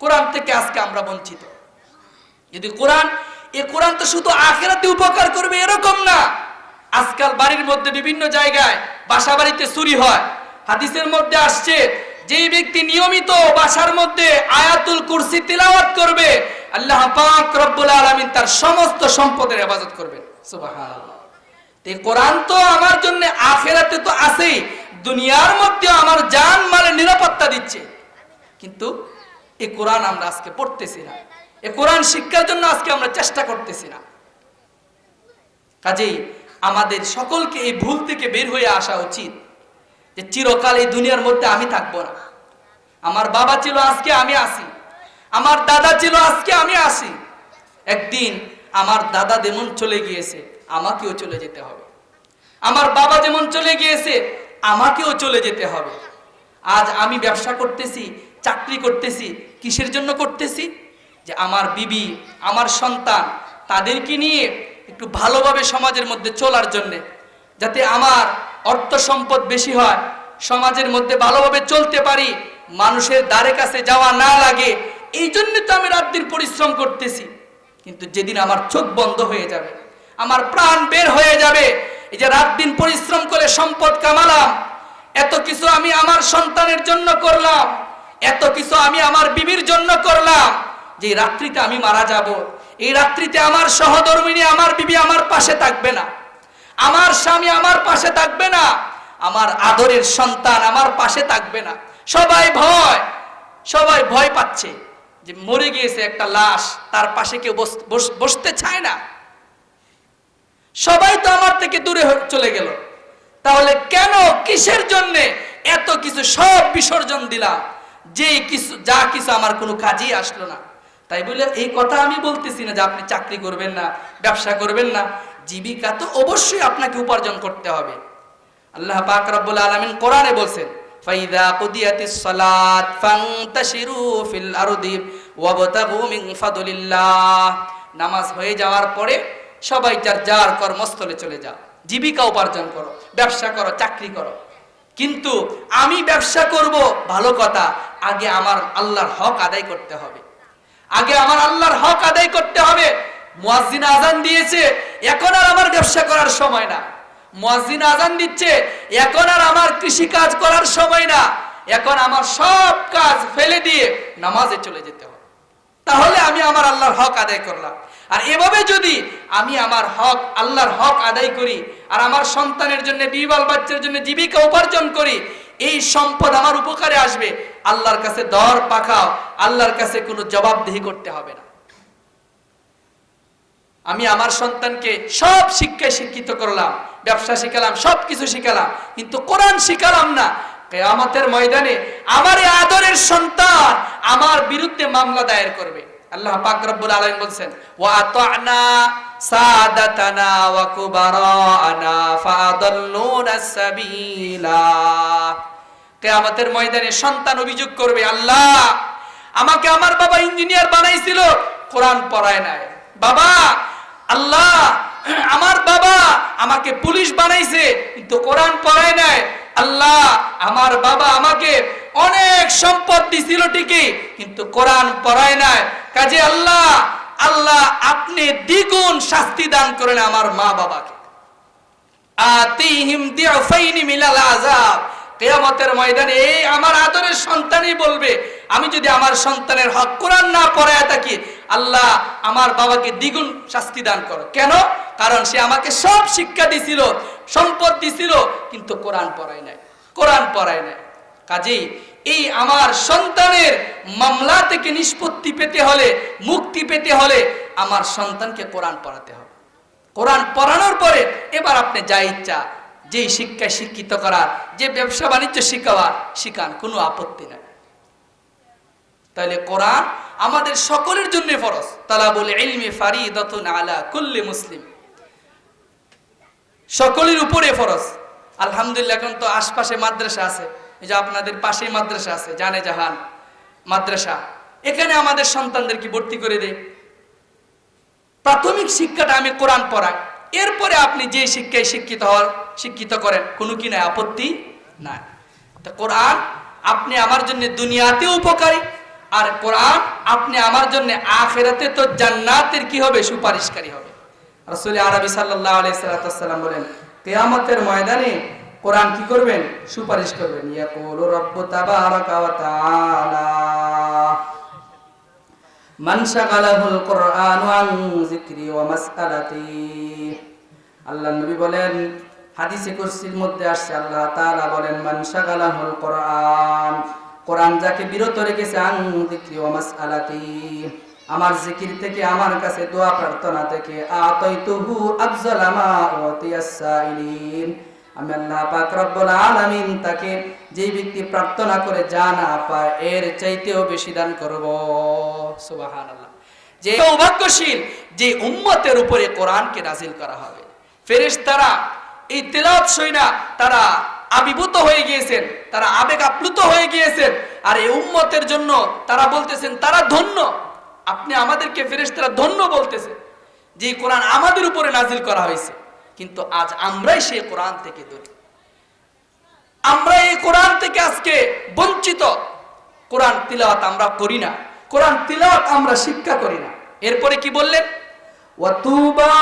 কোরআন থেকে আজকে আমরা বঞ্চিত। যদি এই কোরআন তো শুধু আখিরাতে উপকার করবে এরকম না। আজকাল বাড়ির মধ্যে বিভিন্ন জায়গায় বাসা বাড়িতে চুরি হয়। হাদিসের মধ্যে আসছে, যেই ব্যক্তি নিয়মিত বাসার মধ্যে আয়াতুল কুরসি তিলাওয়াত করবে, আল্লাহ পাক রব্বুল আলামিন তার সমস্ত সম্পদের হেফাজত করবেন। সুবহানাল্লাহ। এই কোরআন তো আমার জন্য আখিরাতে তো আছেই, দুনিয়ার মধ্যে আমার জান মালের নিরাপত্তা দিচ্ছে। কিন্তু এই কোরআন আমরা আজকে পড়তেছি না, এই কোরআন শিক্ষার জন্য আজকে আমরা চেষ্টা করতেছি না। কাজেই আমাদের সকলকে এই ভুল থেকে বের হয়ে আসা উচিত যে চিরকাল এই দুনিয়ার মধ্যে আমি থাকবো না। আমার বাবা ছিল, আজকে আমি আসি। আমার দাদা ছিল, আজকে আমি আসি। একদিন আমার দাদা যেমন চলে গিয়েছে, আমাকেও চলে যেতে হবে। আমার বাবা যেমন চলে গিয়েছে, আমাকেও চলে যেতে হবে। আজ আমি ব্যবসা করতেছি, চাকরি করতেছি, কিসের জন্য করতেছি? যে আমার বিবি, আমার সন্তান, তাদেরকে নিয়ে একটু ভালোভাবে সমাজের মধ্যে চলার জন্যে, যাতে আমার অর্থ সম্পদ বেশি হয়, সমাজের মধ্যে ভালোভাবে চলতে পারি, মানুষের দ্বারে কাছে যাওয়া না লাগে। এই জন্য তো আমি রাত দিন পরিশ্রম করতেছি। কিন্তু যেদিন আমার চোখ বন্ধ হয়ে যাবে, আমার প্রাণ বের হয়ে যাবে। এই যে রাত দিন পরিশ্রম করে সম্পদ কামালাম, এত কিছু আমি আমার সন্তানের জন্য করলাম, এত কিছু আমি আমার বিবির জন্য করলাম, যে রাত্রিতে আমি মারা যাব, এই রাত্রিতে আমার সহধর্মিনী আমার বিবি আমার পাশে থাকবে না, আমার স্বামী আমার পাশে থাকবে না, আমার আদরের সন্তান আমার পাশে থাকবে না। সবাই ভয় পাচ্ছে যে মরে গিয়েছে একটা লাশ, তার পাশে কেউ বসতে চায় না। সবাই তো আমার থেকে দূরে চলে গেল। তাহলে কেন, কিসের জন্য এত কিছু সব বিসর্জন দিলাম, যা কিছু আমার কোনো কাজেই আসলো না। তাই বলে এই কথা আমি বলতেছি না যে আপনি চাকরি করবেন না, ব্যবসা করবেন না। জীবিকা তো অবশ্যই আপনাকে উপার্জন করতে হবে। আল্লাহ পাক রব্বুল আলামিন কোরআনে বলছেন, ফাইদা কুদিয়াতিস সালাত ফান্তাশিরু ফিল আরদি ওয়াবতাগু মিন ফাদলিল্লাহ। নামাজ হয়ে যাওয়ার পরে সবাই যার কর্মস্থলে চলে যাও, জীবিকা উপার্জন করো, ব্যবসা করো, চাকরি করো। কিন্তু আমি ব্যবসা করব, ভালো কথা, আগে আমার আল্লাহর হক আদায় করতে হবে। আগে আমার আল্লাহর হক আদায় করতে হবে। মুয়াজ্জিন আযান দিয়েছে, এখন আর আমার ব্যবসা করার সময় না। মুয়াজ্জিন আযান দিচ্ছে, এখন আর আমার কৃষি কাজ করার সময় না। এখন আমার সব কাজ ফেলে দিয়ে নামাজে চলে যেতে হবে। তাহলে আমি আমার আল্লাহর হক আদায় করলাম। আর এভাবে যদি আমি আমার হক, আল্লাহর হক আদায় করি, আর আমার সন্তানের জন্য, বিবাল বাচ্চার জন্য জীবিকা উপার্জন করি, এই সম্পদ আমার উপকারে আসবে। আল্লাহর কাছে দর পাকাও, আল্লাহর কাছে কোনো জবাবদিহি করতে হবে না। আমি আমার সন্তানকে সব শিক্ষায় শিক্ষিত করলাম, ব্যবসা শিখালাম, সবকিছু শিখালাম, কিন্তু কোরআন শিখালাম না। কিয়ামতের ময়দানে আমার এই আদরের সন্তান আমার বিরুদ্ধে মামলা দায়ের করবে। আল্লাহ পাক রব্বুল আলামিন বলেন, ওয়া আতা'না সাদাতানা ওয়া কুবারানা ফাদাল্লুনা সাবিলা। কিয়ামতের ময়দানে সন্তান অভিযোগ করবে, আল্লাহ, আমাকে আমার বাবা ইঞ্জিনিয়ার বানাইছিল, কোরআন পড়ায় নাই। বাবা, আল্লাহ, আমার বাবা আমাকে পুলিশ বানাইছে, কিন্তু কোরআন পড়ায় নাই। আল্লাহ, আমার বাবা আমাকে অনেক সম্পদ দিছিল ঠিকই, কিন্তু কোরআন পড়ায় নাই। কাজে আল্লাহ, আপনি দ্বিগুণ শাস্তি দান করেন আমার মা বাবাকে। আতিহিম দিউফাইনি মিনাল আযাব। কিয়ামতের ময়দানে এই আমার আদরের সন্তানই বলবে, আমি যদি আমার সন্তানের হক কোরআন না পড়ায় থাকি, আল্লাহ আমার বাবাকে দ্বিগুণ শাস্তি দান করো। কেন? কারণ সে আমাকে সব শিক্ষা দিছিল, সম্পদ দিছিল, কিন্তু কোরআন পড়ায় নাই, কোরআন পড়ায় নাই। কাজেই এই আমার সন্তানের মামলা থেকে নিষ্পত্তি পেতে হলে, মুক্তি পেতে হলে আমার সন্তানকে কোরআন পড়াতে হবে। কোরআন পড়ানোর পরে এবার আপনি যা ইচ্ছা, যেই শিক্ষায় শিক্ষিত করার, যে ব্যবসা বাণিজ্য শিখাবার শিখান, কোনো আপত্তি নাই। তাহলে কোরআন আমাদের সকলের জন্য ফরজ। তালাবুল ইলমি ফারিদাতুন আলা কুল্লি মুসলিম, সকলের উপরে ফরজ। আলহামদুলিল্লাহ, এখন তো আশপাশে মাদ্রাসা আছে, এই যে আপনাদের পাশেই মাদ্রাসা আছে, জানে জাহান মাদ্রাসা, এখানে আমাদের সন্তানদেরকে ভর্তি করে দেয়। প্রাথমিক শিক্ষাটা আমি কোরআন পড়াই, এরপরে আপনি যে শিক্ষায় শিক্ষিত করেন, কোনো কি নাই, আপত্তি নাই। তো কোরআন আপনি আমার জন্য দুনিয়াতেও উপকারী, আর কোরআন আপনি আমার জন্য আখিরাতে তো জান্নাতের কি হবে, সুপারিশকারী হবে। রাসূল আরবি সাল্লাল্লাহু আলাইহি সাল্লাম বলেন, কিয়ামতের ময়দানে কোরআন কি করবেন, সুপারিশ করবেন। ইয়াকুলু রাব্বু তাবারাকা ওয়া তাআলা মান শাগালাহুল কুরআনু আন যিকরি ওয়া মাসআলাতি। আল্লাহর নবী বলেন, হাদিসে কুরসির মধ্যে আসছে, আল্লাহ তাআলা বলেন, মান শাগালাহুল কুরআন, কোরআন যাকে বিরত রেখেছে, আন যিকরি ওয়া মাসআলাতি, আমার জিকির থেকে, আমার কাছে দোয়া প্রার্থনা থেকে, আতাইতুহু আফজালা মা উতিয়াস সাইলিন, আমি আল্লাহ পাক রব্বুল আলামিন তাকে যেই ব্যক্তি প্রার্থনা করে যা না পায় এর চাইতেও বেশি দান করব। সুবহানাল্লাহ। যে সৌভাগ্যশীল যে উম্মতের উপরে কোরআনকে নাজিল করা হবে। ফেরেশতারা এই তেলাওয়াত শুনে তারা আবির্ভূত হয়ে গিয়েছেন, তারা আবেগ আপ্লুত হয়ে গিয়েছেন, আর এই উম্মতের জন্য তারা বলতেছেন তারা ধন্য। আপনি আমাদেরকে ফেরেশতারা ধন্য বলতেছেন যে কোরআন আমাদের উপরে নাজিল করা হয়েছে, কিন্তু আজ আমরাই সেই কোরআন থেকে দূরে, আমরা এই কোরআন থেকে আজকে বঞ্চিত। কোরআন তিলাওয়াত আমরা করি না, কোরআন তিলাওয়াত আমরা শিক্ষা করি না। এরপরে কি বললেন, ওয়াতুবা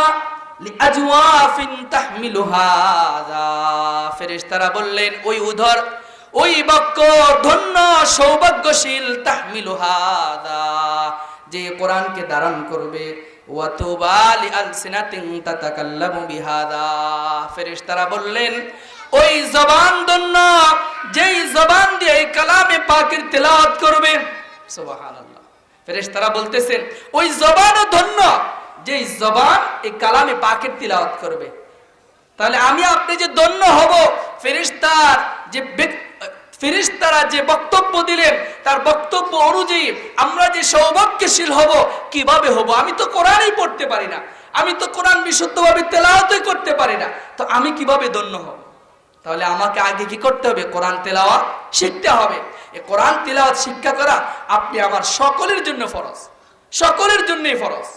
লিআজওয়াফিন তাহমিলু হাযা, ফেরেশতারা বললেন ওই উদর, ওই বক্ষ ধন্য সৌভাগ্যশীল, তাহমিলু হাযা, যে কোরআনকে ধারণ করবে, ওয়া তুবা লিআলসিনাতিন তাতাকাল্লামু বিহাযা, ফেরেশতারা বললেন ওই জবান ধন্য, যেই জবান দিয়ে এই কালামে পাকের তেলাওয়াত করবে। সুবহানাল্লাহ, ফেরেশতারা বলতেছেন ওই জবানও ধন্য, যেই জবান এই কালামে পাকের তিলাওয়াত করবে। তাহলে আমি আপনি যে ধন্য হব, ফেরেশতারা যে বক্তব্য দিলেন তার বক্তব্য অনুযায়ী আমরা যে সৌভাগ্যশীল হব, কিভাবে হব? আমি তো কোরআনই পড়তে পারি না, আমি তো কোরআন বিশুদ্ধভাবে তেলাওয়াতই করতে পারি না, তো আমি কিভাবে ধন্য হব? তাহলে আমাকে আগে কি করতে হবে? কোরআন তেলাওয়াত শিখতে হবে। এই কোরআন তেলাওয়াত শিক্ষা করা আপনি আমার সকলের জন্য ফরজ, সকলের জন্যই ফরজ।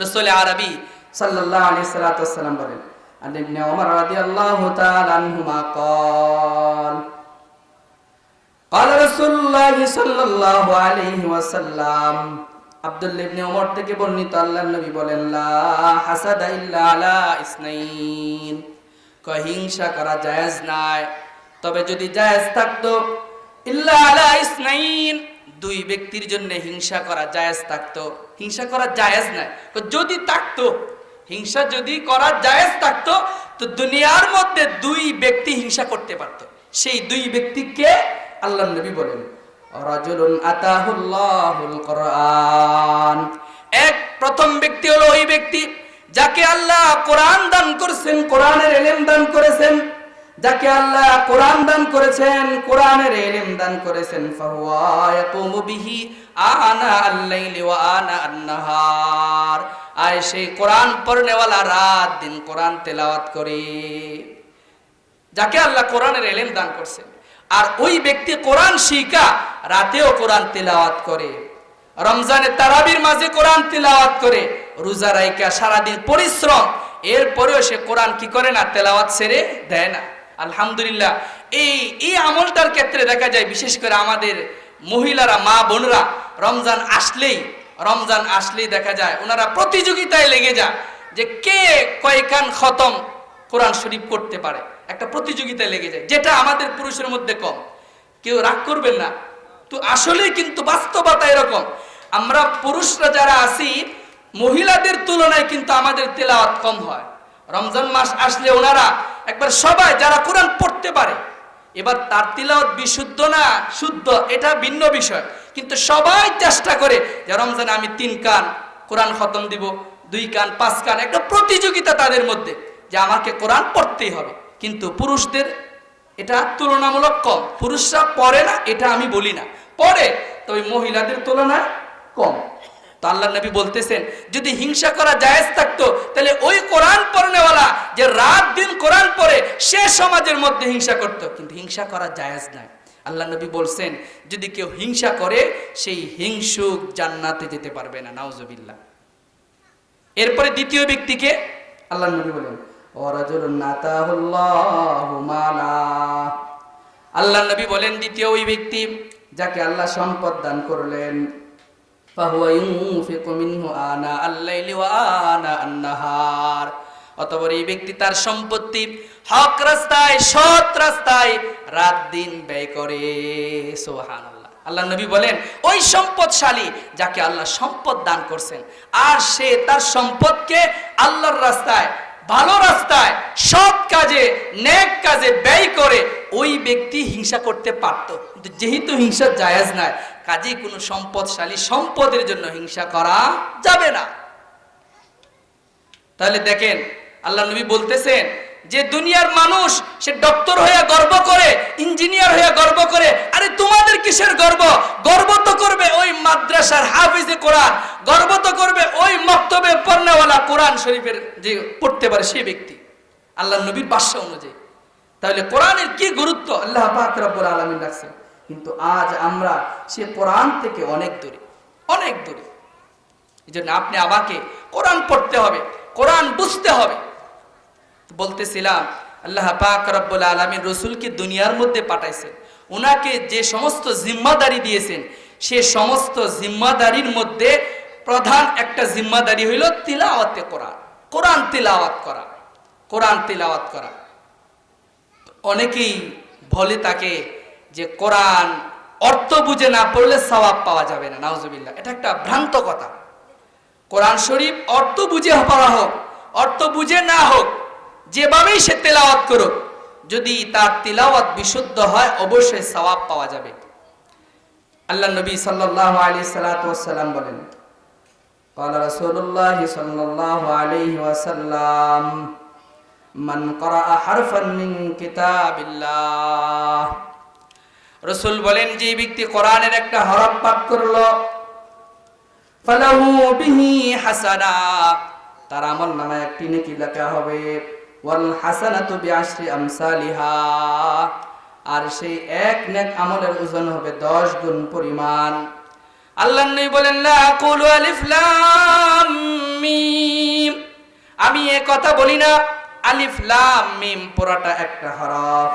রাসূল আরবি সাল্লাল্লাহু আলাইহি সাল্লাম বলেন, আন ইবনে ওমর রাদিয়াল্লাহু তাআলা আনহুমা قال قال رسول الله صلى الله عليه وسلم, আব্দুল্লাহ ইবনে ওমর থেকে বর্ণিত, আল্লাহর নবী বলেন, লা হাসাদা ইল্লা আলা ইসনাইন, হিংসা করা জায়েজ নাই, তবে যদি জায়েজ থাকতো, ইল্লা আলা ইসনাইন, দুই ব্যক্তির জন্য হিংসা করা জায়েজ থাকতো। হিংসা করা জায়েজ নাই, যদি থাকতো, হিংসা যদি করা জায়েজ থাকতো, তো দুনিয়ার মধ্যে দুই ব্যক্তি হিংসা করতে পারতো। সেই দুই ব্যক্তিকে আল্লাহর নবী বলেন, রাজুলুন আতাহুল্লাহুল কোরআন, এক প্রথম ব্যক্তি হলো ওই ব্যক্তি যাকে আল্লাহ কোরআন দান করেছেন, কোরআনের ইলম দান করেছেন, যাকে আল্লাহ কোরআন দান করেছেন, কোরআনের ইলম দান করেছেন, ফাহুয়া ইয়াকুমু বিহি আনা আল-লাইলি ওয়া আনা আন-নাহার, আর সেই কোরআন পড়নেওয়ালা রাত দিন কোরআন তেলাওয়াত করে, যাকে আল্লাহ কোরআনের ইলম দান করেছেন। আর ওই ব্যক্তি কোরআন শিখা রাতেও কোরআন তেলাওয়াত করে, রমজানে তারাবির মাঝে কোরআন তেলাওয়াত করে, রোজা রাইখা সারাদিন পরিশ্রম, এরপরেও সে কোরআন কি করে না? তেলাওয়াত ছেড়ে দেয় না। আলহামদুলিল্লাহ, এই আমলটার ক্ষেত্রে দেখা যায় বিশেষ করে আমাদের মহিলারা, মা বোনরা রমজান আসলেই দেখা যায় ওনারা প্রতিযোগিতায় লেগে যায় যে কে কয়খান খতম কোরআন শরীফ করতে পারে, একটা প্রতিযোগিতায় লেগে যায়, যেটা আমাদের পুরুষের মধ্যে কম। কেউ রাগ করবেন না, তো আসলে কিন্তু বাস্তবতা এরকম, আমরা পুরুষরা যারা আছি মহিলাদের তুলনায় কিন্তু আমাদের তেলাওয়াত কম হয়। রমজান মাস আসলে ওনারা একবার সবাই যারা কোরআন পড়তে পারে, এবার তার তিলাওয়াত বিশুদ্ধ না শুদ্ধ এটা ভিন্ন বিষয়, কিন্তু সবাই চেষ্টা করে যে রমজানে আমি 3 কান কোরআন খতম দিব, 2 কান 5 কান, একটা প্রতিযোগিতা তাদের মধ্যে যে আমাকে কোরআন পড়তেই হবে। কিন্তু পুরুষদের এটা তুলনামূলক কম, পুরুষরা পড়ে না এটা আমি বলি না, পড়ে, তবে মহিলাদের তুলনায় কম। তো আল্লাহর নবী বলতেছেন যদি হিংসা করা জায়েজ থাকতো, তাহলে ওই কোরআন পড়নেওয়ালা যে রাত দিন কোরআন পড়ে সে সমাজের মধ্যে হিংসা করত, কিন্তু হিংসা করা জায়েজ নাই। আল্লাহর নবী বলছেন যদি কেউ হিংসা করে সেই হিংসুক জান্নাতে যেতে পারবে না, নাউজুবিল্লাহ। এরপরে দ্বিতীয় ব্যক্তিকে আল্লাহর নবী বলেন, ওয়ারাজুলুন আতাহুল্লাহু মালা, আল্লাহর নবী বলেন দ্বিতীয় ওই ব্যক্তি যাকে আল্লাহ সম্পদ দান করলেন, ফাহুয়া ইউনফিকু মিনহু আনা আল-লাইলি ওয়া আনা আন-নাহার, অতঃপর এই ব্যক্তি তার সম্পত্তি হক রাস্তায়, সৎ রাস্তায় রাত দিন ব্যয় করে। সুবহানাল্লাহ। আল্লাহ নবী বলেন ওই সম্পদশালী যাকে আল্লাহ সম্পদ দান করছেন, আর সে তার সম্পদকে আল্লাহর রাস্তায়, ভালো রাস্তায়, সৎ কাজে, নেক কাজে ব্যয় করে, ওই ব্যক্তি হিংসা করতে পারত, কিন্তু যেহেতু হিংসা জায়েজ নয়, কাজেই কোনো সম্পদশালী সম্পদের জন্য হিংসা করা যাবে না। তাহলে দেখেন আল্লাহ নবী বলতেছেন যে দুনিয়ার মানুষ সে ডক্টর হয়ে গর্ব করে, ইঞ্জিনিয়ার হয়ে গর্ব করে, আরে তোমাদের কিসের গর্ব? গর্ব তো করবে ওই মাদ্রাসার হাফিজে কোরআন, গর্ব তো করবে ওই মক্তবে পড়নেওয়ালা, কোরআন শরীফের যে পড়তে পারে সেই ব্যক্তি, আল্লাহর নবীর ভাষ্য অনুযায়ী। তাহলে কোরআনের কি গুরুত্ব আল্লাহ পাক রব্বুল আলামিন রাখছেন, কিন্তু আজ আমরা সে কোরআন থেকে অনেক দূরে, অনেক দূরে। এই জন্য আপনি আমাকে কোরআন পড়তে হবে, কোরআন বুঝতে হবে। বলতেছিলাম আল্লাহ পাক রব্বুল আলামিন রাসূলকে দুনিয়ার মধ্যে পাঠাইছেন, ওনাকে যে সমস্ত জিম্মাদারি দিয়েছেন সে সমস্ত জিম্মাদারির মধ্যে প্রধান একটা জিম্মাদারি হইল তিলাওয়াতে কোরআন। কোরআন তিলাওয়াত করা, কোরআন তিলাওয়াত করা। অনেকেই বলে তাকে যে কোরআন অর্থ বুঝে না পড়লে সওয়াব পাওয়া যাবে না, নাউজুবিল্লাহ। এটা একটা ভ্রান্ত কথা। কোরআন শরীফ অর্থ বুঝে পড়া হোক, অর্থ বুঝে না হোক, যেভাবেই সে তেলাওয়াত করুক, যদি তার তিলাওয়াত বিশুদ্ধ হয় অবশ্যই সওয়াব পাওয়া যাবে। আল্লাহ নবী সাল্লাল্লাহু আলাইহি সাল্লাতু ওয়াসসালাম বলেন, قال رسول الله صلى الله عليه وسلم من قرأ حرفا من كتاب الله। রাসূল বলেন, যে ব্যক্তি কোরআনের একটা হরফ পাঠ করলো, ফালাহু বিহি হাসানা, তার আমলনামায় একটি নেকি লেখা হবে, ওয়াল হাসানাতু বিআশরি আমসালিহা, আর সেই এক নেক আমলের ওজন হবে 10 গুণ পরিমাণ। আল্লাহ নবী বলেন, লা আকুলু আলিফ লাম মিম, আমি এই কথা বলি না আলিফ লাম মিম পুরোটা একটা হরফ।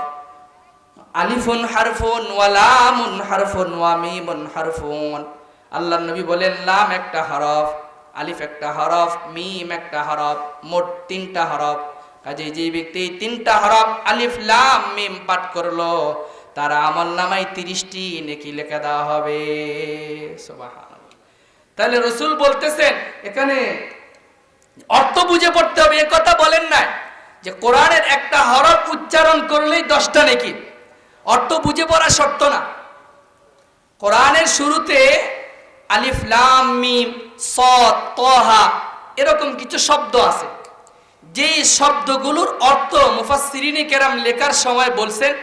আলিফুন হারফুন ওয়া লামুন হারফুন ওয়া মিমুন হারফুন। আল্লাহ নবী বলেন, লাম একটা হরফ, আলিফ একটা হরফ, মিম একটা হরফ, মোট 3টা হরফ। কাজে যে ব্যক্তি 3টা হরফ আলিফ লাম মিম পাঠ করলো, তার আমলনামায় 30টি নেকি লেখা দেওয়া হবে। সুবহানাল্লাহ। তাহলে রাসূল বলতেছেন এখানে অর্থ বুঝে পড়তে হবে, এই কথা বলেন না যে কোরআনের একটা হরফ উচ্চারণ করলেই 10টা নেকি। অর্থ বুঝে পড়া শর্ত না। কোরআনের শুরুতে আলিফ লাম মিম সাদ তাহা এরকম কিছু শব্দ আছে, যেই শব্দগুলোর অর্থ মুফাসসিরিনে কেরাম লেখার সময় বলছেন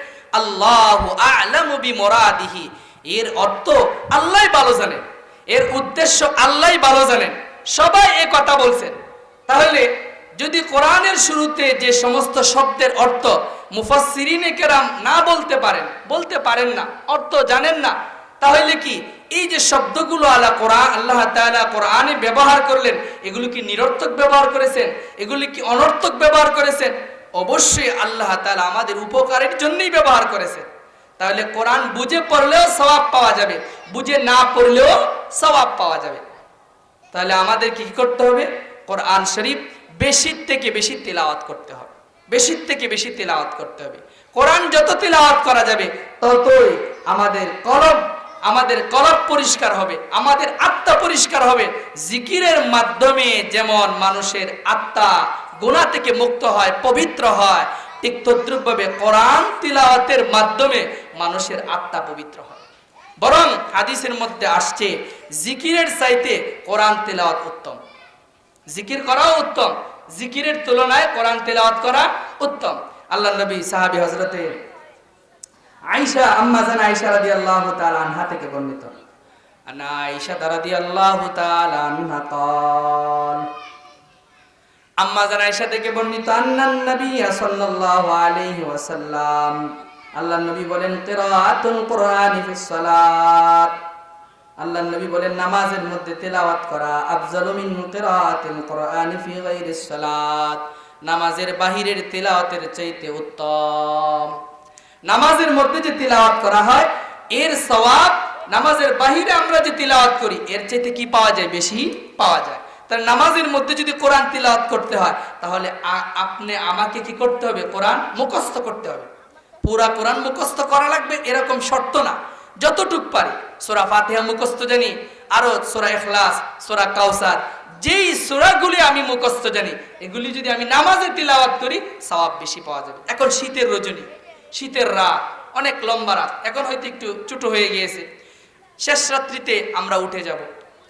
আল্লাহু আ'লামু বিমুরাদিহি, এর অর্থ আল্লাহই ভালো জানেন, এর উদ্দেশ্য আল্লাহই ভালো জানেন, সবাই এই কথা বলছেন। তাহলে যদি কোরআনের শুরুতে যে সমস্ত শব্দের অর্থ মুফাসসিরিনে কেরাম না বলতে পারেন না, অর্থ জানেন না, তাহলে কি এই যে শব্দগুলো আল্লাহ তাআলা কোরআনে ব্যবহার করলেন, এগুলো কি নিরর্থক ব্যবহার করেছেন? এগুলি কি অনর্থক ব্যবহার করেছেন? অবশ্যই আল্লাহ তাআলা আমাদের উপকারের জন্যই ব্যবহার করেছেন। তাহলে কোরআন বুঝে পড়লেও সওয়াব পাওয়া যাবে, বুঝে না পড়লেও সওয়াব পাওয়া যাবে। তাহলে আমাদের কি করতে হবে? কোরআন শরীফ বেশি থেকে বেশি তিলাওয়াত করতে হবে, বেশি থেকে বেশি তিলাওয়াত করতে হবে। কোরআন যত তিলাওয়াত করা যাবে ততই আমাদের কলব পরিষ্কার হবে, আমাদের আত্মা পরিষ্কার হবে। জিকিরের মাধ্যমে যেমন মানুষের আত্মা গুনাহ থেকে মুক্ত হয়, পবিত্র হয়, ঠিক তদ্রূপভাবে কোরআন তিলাওয়াতের মাধ্যমে মানুষের আত্মা পবিত্র হয়। বরং হাদিসের মধ্যে আসছে জিকিরের চাইতে কোরআন তিলাওয়াত উত্তম, জিকির করাও উত্তম, জিকিরের তুলনায় কোরআন তিলাওয়াত করা উত্তম। আল্লাহ নবী সাহাবী হযরতে আয়েশা, আম্মা জান আয়েশা রাদিয়াল্লাহু তাআলা আনহা থেকে বর্ণিত, আনা আয়েশা রাদিয়াল্লাহু তাআলা আনহা قال, আম্মা জান আয়েশা থেকে বর্ণিত, আন্নান নবী সাল্লাল্লাহু আলাইহি ওয়াসাল্লাম, আল্লাহর নবী বলেন, কিরাআতুল কুরআনি ফিস সালাত, আল্লাহর নবী বলেন নামাজের মধ্যে তেলাওয়াত করা আফজালু মিন কিরাআতিল কুরআনি ফি গায়রিস সালাত, নামাজের বাহিরের তেলাওয়াতের চাইতে উত্তম। নামাজের মধ্যে যে তিলাওয়াত করা হয় এর সওয়াব নামাজের বাহিরে আমরা যে তিলাওয়াত করি এর চাইতে কি পাওয়া যায়? বেশি পাওয়া যায়। তাহলে নামাজের মধ্যে যদি কোরআন তিলাওয়াত করতে হয় তাহলে আপনি আমাকে কি করতে হবে? কোরআন মুখস্থ করতে হবে। পুরা কোরআন মুখস্থ করা লাগবে এরকম শর্ত না, যতটুক পারি। সূরা ফাতিহা মুখস্থ জানি, আরো সূরা ইখলাস, সূরা কাউসার, যেই সূরাগুলি আমি মুখস্থ জানি এগুলি যদি আমি নামাজে তিলাওয়াত করি সওয়াব বেশি পাওয়া যাবে। এখন শীতের রজনী, শীতের রাত, অনেক লম্বা রাত, এখন হয়তো একটু ছোট হয়ে গিয়েছে, শেষ রাত্রিতে আমরা উঠে যাব,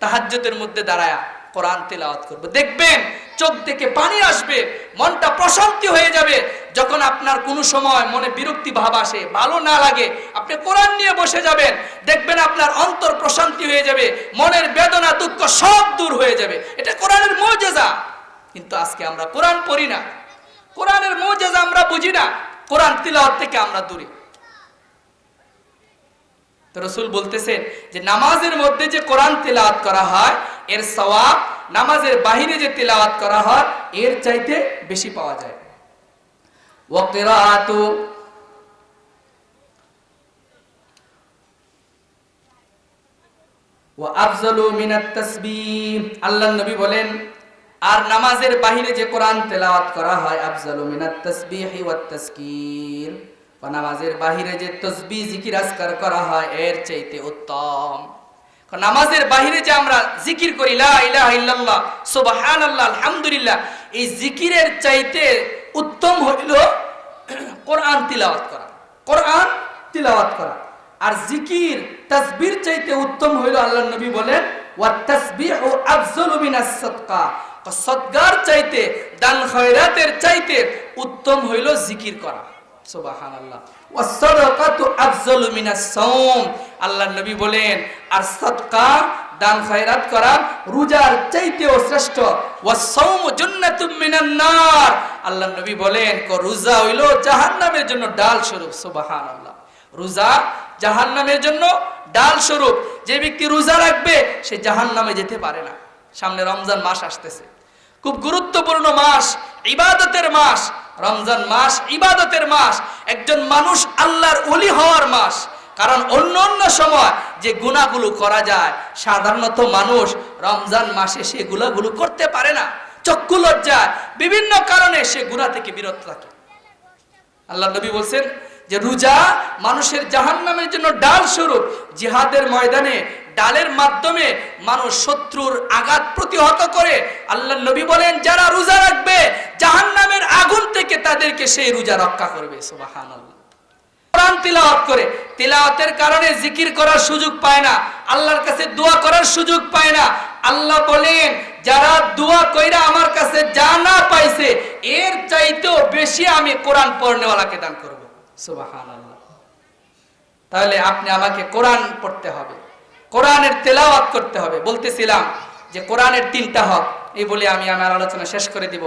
তাহাজ্জুদের মধ্যে দাঁড়ায়া কোরআন তেলাওয়াত করব, দেখবেন চোখ থেকে পানি আসবে, মনটা প্রশান্তি হয়ে যাবে। যখন আপনার কোনো সময় মনে বিরক্তি ভাব আসে, ভালো না লাগে, আপনি কোরআন নিয়ে বসে যাবেন, দেখবেন আপনার অন্তর প্রশান্তি হয়ে যাবে, মনের বেদনা দুঃখ সব দূর হয়ে যাবে। এটা কোরআনের মুজিজা। কিন্তু আজকে আমরা কোরআন পড়ি না, কোরআনের মুজিজা আমরা বুঝি না, কোরআন তিলাওয়াত থেকে আমরা দূরে। তো রাসূল বলতেছেন যে নামাজের মধ্যে যে কোরআন তিলাওয়াত করা হয় এর সওয়াব নামাজের বাহিরে যে তিলাওয়াত করা হয় এর চাইতে বেশি পাওয়া যায়। ওয়া কিরাআতু ওয়া আফজালু মিনাত তাসবিহ, আল্লাহর নবী বলেন আর নামাজের বাহিরে যে কোরআন তেলাওয়াত করা হয় আফজালু মিনাত তাসবিহি ওয়াত তাজকির, নামাজের বাহিরে যে তাসবিহ জিকির আজকার করা হয় এর চাইতে উত্তম। নামাজের বাহিরে যে আমরা জিকির করি লা ইলাহা ইল্লাল্লাহ সুবহানাল্লাহ আলহামদুলিল্লাহ, এই জিকিরের চাইতে উত্তম হইল কোরআন তিলাওয়াত করা, কোরআন তিলাওয়াত করা। আর জিকির তাসবির চাইতে উত্তম হইল আল্লাহর নবী বলেন ওয়াত তাসবিহু আফজালু মিনাস সাদকা, সদকার চাইতে দান খয়রাতের চাইতে উত্তম হইল জিকির করা। সুবহানাল্লাহ। ওয়াস সাদাকাতু আফজালু মিনাস সাওম, আল্লাহর নবী বলেন আর সাদকা দান খয়রাত করা রোজার চাইতেও শ্রেষ্ঠ। ওয়াস সাওমু জান্নাতুম মিনান নার, আল্লাহর নবী বলেন রোজা হইল জাহান্নামের জন্য ডাল স্বরূপ। সুবহানাল্লাহ। রোজা জাহান্নামের জন্য ডাল স্বরূপ। যে ব্যক্তি রোজা রাখবে সে জাহান্নামে যেতে পারে না। সামনে রমজান মাস আসতেছে, খুব গুরুত্বপূর্ণ মাস, ইবাদতের মাস। রমজান মাস ইবাদতের মাস, একজন মানুষ আল্লাহর ওলি হওয়ার মাস। কারণ অন্য অন্য সময় যে গুনাহগুলো করা যায় সাধারণত মানুষ রমজান মাসে সে গুনাহগুলো করতে পারে না, চক্ষু লজ্জায় বিভিন্ন কারণে সে গুনাহ থেকে বিরত থাকে। আল্লাহ নবী বলছেন যে রোজা মানুষের জাহান্নামের জন্য ডাল স্বরূপ। জিহাদের ময়দানে ডালের মাধ্যমে মানুষ শত্রুর আঘাত প্রতিহত করে। আল্লাহ নবী বলেন যারা রোজা রাখবে জাহান্নামের আগুন থেকে তাদেরকে সেই রোজা রক্ষা করবে। সুবহানাল্লাহ। কোরআন তিলাওয়াত করে, তিলাওয়াতের কারণে জিকির করার সুযোগ পায় না, আল্লাহর কাছে দোয়া করার সুযোগ পায় না। আল্লাহ বলেন যারা দোয়া কইরা আমার কাছে যা না পাইছে এর চাইতেও বেশি আমি কোরআন পড়নেওয়ালাকে দান করব। সুবহানাল্লাহ। তাহলে আপনি আমাকে কোরআন পড়তে হবে, কোরআনের তেলাওয়াত করতে হবে। বলতেছিলাম যে কোরআনের 3টা হক, এই বলে আমি আমার আলোচনা শেষ করে দিব।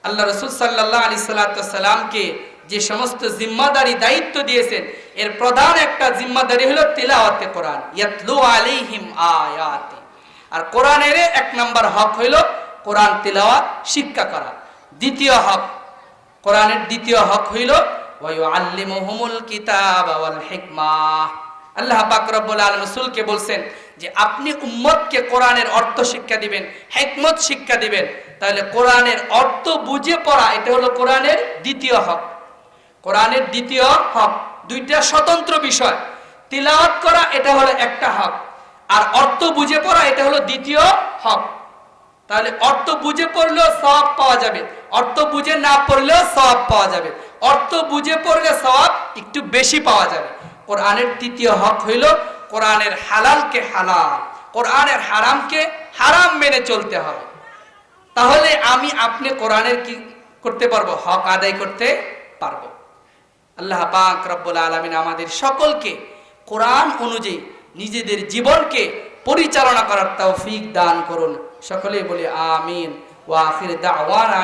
আল্লাহ রাসূল সাল্লাল্লাহু আলাইহি সাল্লামকে যে সমস্ত জিম্মাদারি দায়িত্ব দিয়েছেন এর প্রধান একটা জিম্মাদারি হলো তিলাওয়াতে কোরআন, ইয়াতলু আলাইহিম আয়াতি। আর কোরআনের 1 নম্বর হক হলো কোরআন তিলাওয়াত শিক্ষা করা। দ্বিতীয় হক, কোরআনের দ্বিতীয় হক হইল ওয়া ইউআল্লিমুহুমুল কিতাবা ওয়াল হিকমাহ। আল্লাহ পাক রব্বুল আলামিন রাসূলকে বলছেন যে আপনি উম্মতকে কোরআনের অর্থ শিক্ষা দিবেন, হিকমত শিক্ষা দিবেন। তাহলে কোরআনের অর্থ বুঝে পড়া এটা হলো কোরআনের দ্বিতীয় হক। কোরআনের দ্বিতীয় হক, 2টা স্বতন্ত্র বিষয়। তিলাওয়াত করা এটা হলো একটা হক, আর অর্থ বুঝে পড়া এটা হলো দ্বিতীয় হক। তাহলে অর্থ বুঝে পড়লেও সওয়াব পাওয়া যাবে, অর্থ বুঝে না পড়লেও সওয়াব পাওয়া যাবে। অর্থ বুঝে পড়লে সওয়াব একটু বেশি পাওয়া যাবে। কোরআনের তৃতীয় হক হইল কোরআনের হালালকে হালাল, কোরআনের হারামকে হারাম মেনে চলতে হবে। তাহলে আমি আপনি কোরআনের কি করতে পারবো? হক আদায় করতে পারবো। আল্লাহ পাক রব্বুল আলামিন আমাদের সকলকে কোরআন অনুযায়ী নিজেদের জীবনকে পরিচালনা করার তৌফিক দান করুন। সকলেই বলি আমিন। ওয়া আখির দাওয়ানা